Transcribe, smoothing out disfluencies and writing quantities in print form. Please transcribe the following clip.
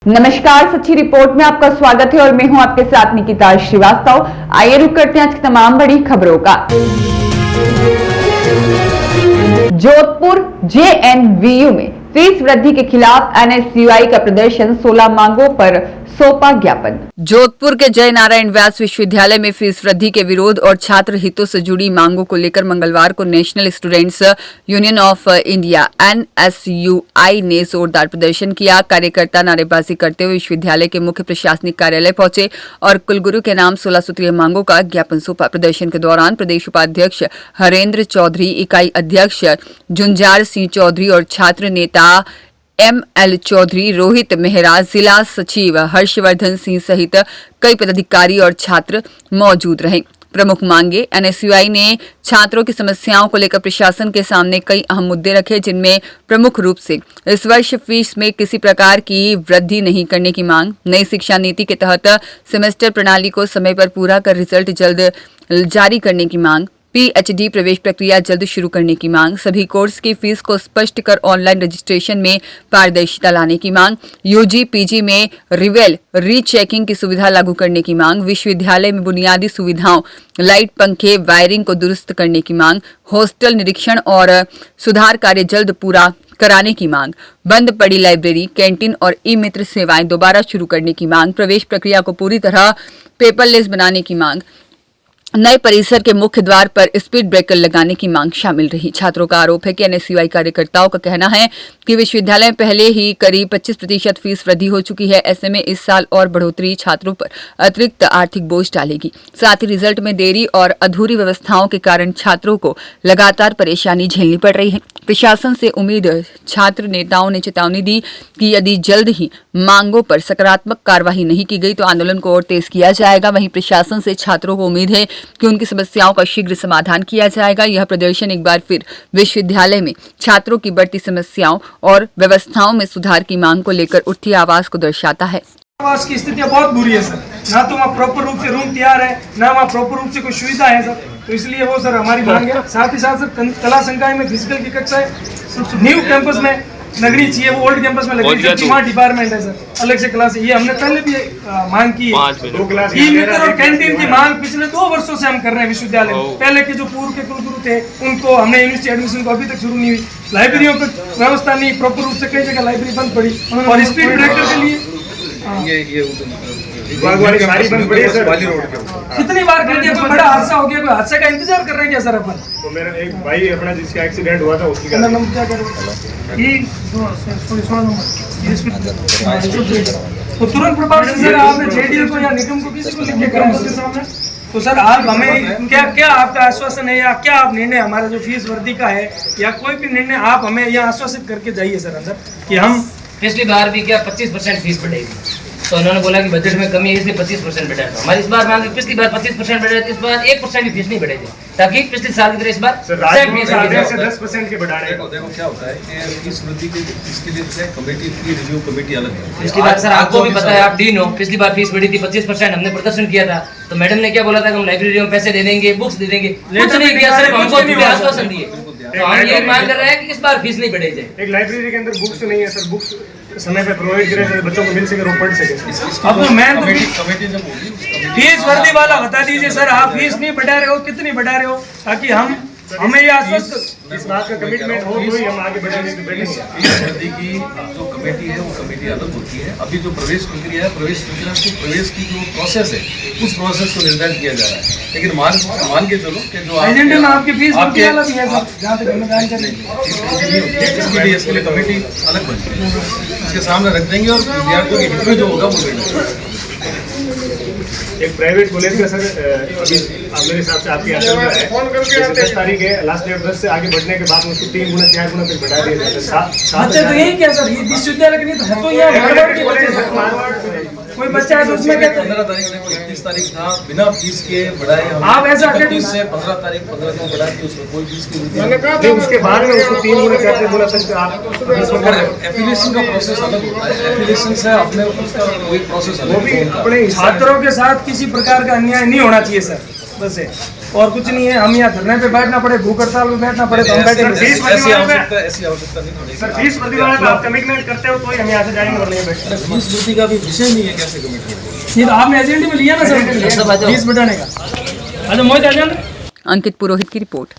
नमस्कार, सच्ची रिपोर्ट में आपका स्वागत है और मैं हूं आपके साथ निकिता श्रीवास्तव। आइए रुक करते हैं आज की तमाम बड़ी खबरों का। जोधपुर JNVU में फीस वृद्धि के खिलाफ NSUI का प्रदर्शन, 16 मांगों पर सौंपा ज्ञापन। जोधपुर के जय नारायण व्यास विश्वविद्यालय में फीस वृद्धि के विरोध और छात्र हितों से जुड़ी मांगों को लेकर मंगलवार को national students union of India NSUI ने जोरदार प्रदर्शन किया। कार्यकर्ता नारेबाजी करते हुए विश्वविद्यालय के मुख्य प्रशासनिक कार्यालय पहुंचे और कुलगुरु के नाम 16 सूत्रीय मांगों का ज्ञापन सौंपा। प्रदर्शन के दौरान प्रदेश उपाध्यक्ष हरेंद्र चौधरी, इकाई अध्यक्ष जुंजार सिंह चौधरी और छात्र नेता ML चौधरी, रोहित मेहरा, जिला सचिव हर्षवर्धन सिंह सहित कई पदाधिकारी और छात्र मौजूद रहे। प्रमुख मांगे। NSUI ने छात्रों की समस्याओं को लेकर प्रशासन के सामने कई अहम मुद्दे रखे, जिनमें प्रमुख रूप से इस वर्ष फीस में किसी प्रकार की वृद्धि नहीं करने की मांग, नई शिक्षा नीति के तहत सेमेस्टर प्रणाली को समय पर पूरा कर रिजल्ट जल्द जारी करने की मांग, PhD प्रवेश प्रक्रिया जल्द शुरू करने की मांग, सभी कोर्स की फीस को स्पष्ट कर ऑनलाइन रजिस्ट्रेशन में पारदर्शिता लाने की मांग, UG PG में रिवेल रीचेकिंग की सुविधा लागू करने की मांग, विश्वविद्यालय में बुनियादी सुविधाओं लाइट, पंखे, वायरिंग को दुरुस्त करने की मांग, हॉस्टल निरीक्षण और सुधार कार्य जल्द पूरा कराने की मांग, बंद पड़ी लाइब्रेरी, कैंटीन और ई-मित्र सेवाएं दोबारा शुरू करने की मांग, प्रवेश प्रक्रिया को पूरी तरह पेपरलेस बनाने की मांग, नए परिसर के मुख्य द्वार पर स्पीड ब्रेकर लगाने की मांग शामिल रही। छात्रों का आरोप है कि NSUI कार्यकर्ताओं का कहना है कि विश्वविद्यालय में पहले ही करीब 25% फीस वृद्धि हो चुकी है। ऐसे में इस साल और बढ़ोतरी छात्रों पर अतिरिक्त आर्थिक बोझ डालेगी। साथ ही रिजल्ट में देरी और अधूरी व्यवस्थाओं के कारण छात्रों को लगातार परेशानी झेलनी पड़ रही है। प्रशासन से उम्मीद। छात्र नेताओं ने चेतावनी दी कि यदि जल्द ही मांगों पर सकारात्मक कार्रवाई नहीं की गई तो आंदोलन को और तेज किया जाएगा। वहीं प्रशासन से छात्रों को उम्मीद है कि उनकी समस्याओं का शीघ्र समाधान किया जाएगा। यह प्रदर्शन एक बार फिर विश्वविद्यालय में छात्रों की बढ़ती समस्याओं और व्यवस्थाओं में सुधार की मांग को लेकर उठती आवाज को दर्शाता है। आवास की स्थितियाँ बहुत बुरी है सर, ना तो वहाँ प्रॉपर रूप से रूम तैयार है, ना वहाँ प्रॉपर रूप से कोई सुविधा है सर, तो इसलिए वो सर हमारी मांग है। साथ ही साथ सर कला संकाय में फिजिकल की कक्षाएं न्यू कैंपस में लगनी चाहिए, वो ओल्ड कैंपस में लगनी चाहिए, वहाँ डिपार्टमेंट है सर अलग से क्लास है। ये हमने पहले भी मांग की है। ई-मित्र और कैंटीन की मांग पिछले 2 वर्षों से हम कर रहे हैं विश्वविद्यालय में। पहले के जो पूर्व के कुलगुरु थे उनको हमने यूनिवर्सिटी एडमिशन को अभी तक शुरू नहीं हुई, लाइब्रेरियों की व्यवस्था नहीं प्रॉपर रूप से, कई जगह लाइब्रेरी बंद पड़ी और स्पीड ब्रेकर के लिए सारी बंद पड़ी है सर। वाली रोड के कितनी बार कह दिया, कोई बड़ा हादसा हो गया, कोई हादसे का इंतजार कर रहे हैं क्या सर अपन? तो मेरा एक भाई अपना जिसका एक्सीडेंट हुआ था उसकी क्या तो तुरंत प्रभाव से सर आपने JDL को या निगम को किसी को लिख के करा उसके सामने। तो सर आप हमें क्या आपका आश्वासन है या क्या आप निर्णय हमारा जो फीस वृद्धि का है या कोई भी निर्णय आप हमें यह आश्वासित करके जाइए सर अंदर कि हम पिछली बार भी क्या 25% फीस बढ़ेगी, तो उन्होंने बोला कि बजट में कमी है इसलिए 25% बढ़ा। हमारी इस बार मांग पिछली बार 25% बढ़ा, इस बार 1% भी फीस नहीं बढ़ेगी, ताकि पिछले साल की तरह इस बार 10% के बढ़ा रहे हैं। देखो क्या होता है कि फीस वृद्धि के इसके लिए कमेटी की रिव्यू कमेटी अलग है। पिछली बार सर आपको भी पता है, आप डीन हो, पिछली बार फीस बढ़ी थी 25%, हमने प्रदर्शन किया था तो मैडम ने क्या बोला था कि हम लाइब्रेरियों में पैसे दे देंगे, बुक्स दे देंगे, कुछ नहीं किया, सिर्फ हमको आश्वासन दिए। तो हम ये मांग कर रहे हैं कि इस बार फीस नहीं बढ़ेगी। एक लाइब्रेरी के अंदर बुक्स नहीं है सर, बुक्स समय पे प्रोवाइड करें तो बच्चों को मिल सके और पढ़ सके। अब मैं कमेटी जब होगी फीस वर्दी वाला बता दीजिए सर, आप फीस नहीं बढ़ा रहे हो, कितनी बढ़ा रहे हो, ताकि हमें ये आश्वस्त इस बात का कमिटमेंट हो तो ही हम आगे बढ़ेंगे। फीस वृद्धि की जो कमेटी है वो कमेटी अलग होती है। अभी जो प्रवेश प्रक्रिया है, प्रवेश की जो प्रोसेस है उस प्रोसेस को निर्धारित किया जा रहा है। लेकिन मान के चलो कि जो एजेंडे में आपकी फीस वृद्धि अलग है सर, जहाँ तक हमें जानकारी है इसके लिए कमेटी अलग बनती है, इसके सामने रख देंगे और विद्यार्थियों के हित में जो होगा वो देंगे। एक प्राइवेट कॉलेज का सर अभी आप मेरे हिसाब से आपके अंदर में है, 10 तारीख है, लास्ट डेट 10 से आगे बढ़ने के बाद उसको 3 गुना 4 गुना फिर बढ़ा दिया जाता है। अच्छा तो यही क्या सर, ये विश्वविद्यालय के नहीं तो है तो ये मारवाड़ के बच्चे सर, कोई बच्चा है तो उसमें क्या 15 तारीख देखो 31 तारीख था, बिना फीस के बढ़ाए हम आप ऐसा 31 से 15 तारीख 15 को बढ़ा के उसमें कोई फीस की नहीं, उसके बाद में उसको 3 गुना 4 गुना तक आप एफिलिएशन का प्रोसेस अलग होता है। एफिलिएशन से अपने उसका कोई प्रोसेस अलग वो भी अपने छात्रों के साथ किसी प्रकार का अन्याय नहीं होना चाहिए सर, बस है। और कुछ नहीं है। हम यहाँ धरने पे बैठना पड़े, भूख हड़ताल पे बैठना पड़े तो हम बैठेंगे। ऐसी आवश्यकता नहीं होनी सर फीस प्रतिवाद पे आप कमिटमेंट करते हो तो ही हम यहाँ से जाएंगे और नहीं बैठते। फीस वृद्धि का भी विषय नहीं है, कैसे कमिटमेंट। ये तो आपने एजेंडे में लिया ना सर, फीस बढ़ाने का। अच्छा मोहित एजेंडा। अंकित पुरोहित की रिपोर्ट।